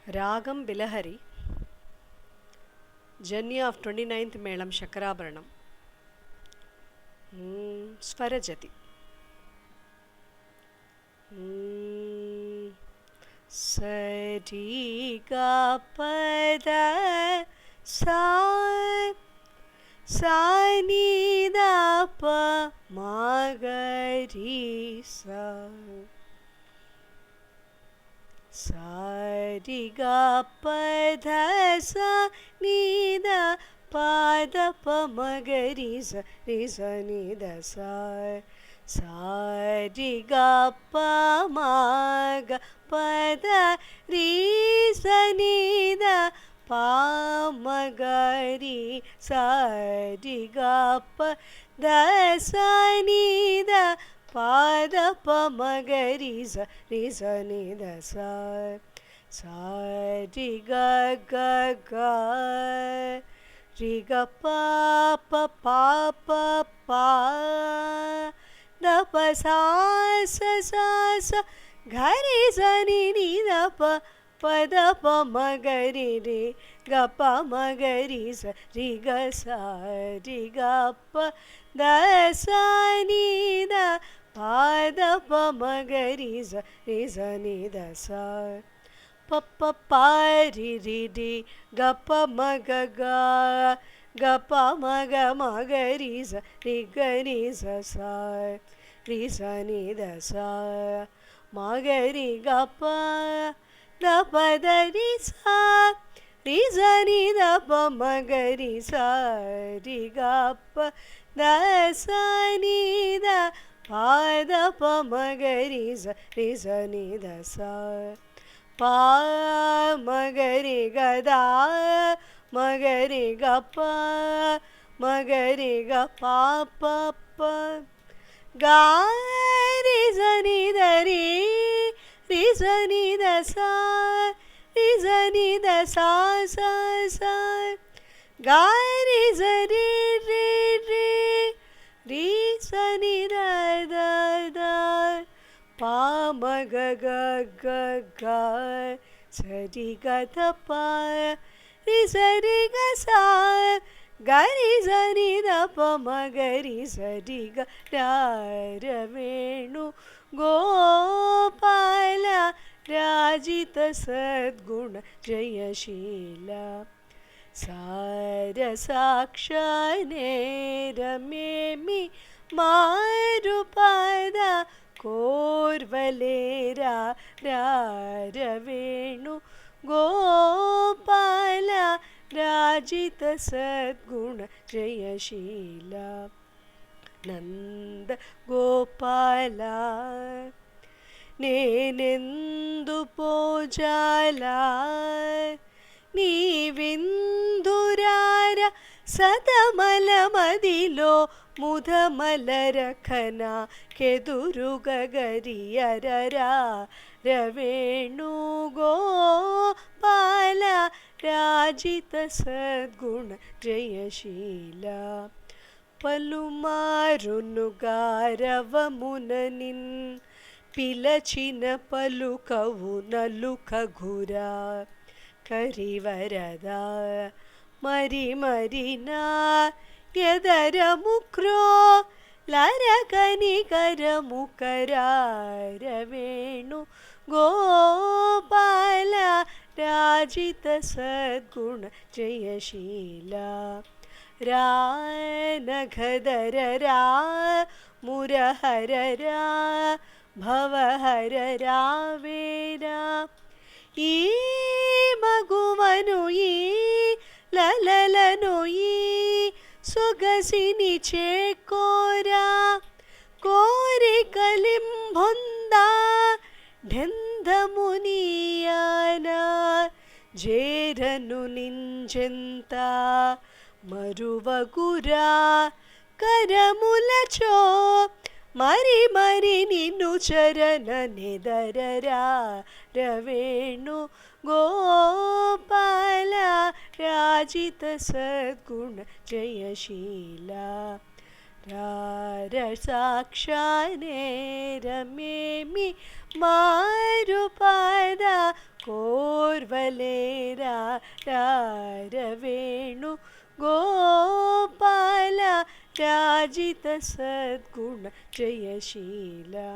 Ragam Bilahari, Journey of 29th Melam Shakarabharanam, Swarajati. Sari ga pada sa ni da pa ma ga ri sa. Sari ga pada sa ni da pa da pa ma ga ri sa ni da sa. Sari ga pa ma ga pa da ri sa ni da pa ma ga ri sa ri ga pa da sa ni da pa da pa ma ga ri sa ni da sa. Sa ri ga ga ga ri ga pa pa pa pa pa da pa sa sa ga ri sa ni da pa pa da pa ma ga ri ri ga pa ma ga ri sa ri ga pa da sa ni da pa da pa ma ga ri sa ni da sa. Pa pa pa ri ri ri ga pa ma ga ga pa ma ga ri sa sa ri sa ni da sa. Ma ga ri ga pa da pa da ri sa ni da pa ma ga ri sa ri ga pa da sa ni da pa da pa ma ga ri sa ni da sa. Pa ma ga ri ga da ma ga ri ga pa ma ga ri ga pa pa pa ga ri sa ni da ri sa ni da sa ni da sa sa ga ri sa ri sa ni da da pa ma ga ga ga sa ri ga da pa ri sa sa ga ri sa ni da pa ma ga ri sa ri ga ra venu gopala राजित सद्गुण जयशीला सार साक्षाने रमेमि मारुपादा कोर्वलेरा रारवेणु गोपाला राजित सद्गुण जयशीला नंद गोपाला నేనెందు పోజాలా నీవిందురార సతమల మదిలో ముధమలరఖన కెదురుగగరియరరా రవేణు గోపాల రాజిత సద్గుణ జయశీల పలుమారును గారవముననిన్ పిలచిన పలుకవు నలుకగురా కరివరదా మరి మరి నా ఎదరముక్రో లరకనికరముకరారవేణు గోపాల రాజిత సద్గుణ జయశీల రానఘదర రా మురహర రా భవహర రావేరా ఈ మగువను ఈ లలలను ఈ సొగసిని చేకోరా కోరికలింబొందా ఢెందమునియానా జేరను నింజెంత మరువగురా కరములచో మరి మరి నిన్ను చరణ నిదరరా రవేణు గోపాల రాజిత సద్గుణ జయశీల రార సాక్షానే రమేమి మారుపాద कोर्वलेरा रारवेणु गोपाला राजित सद्गुण जयशीला।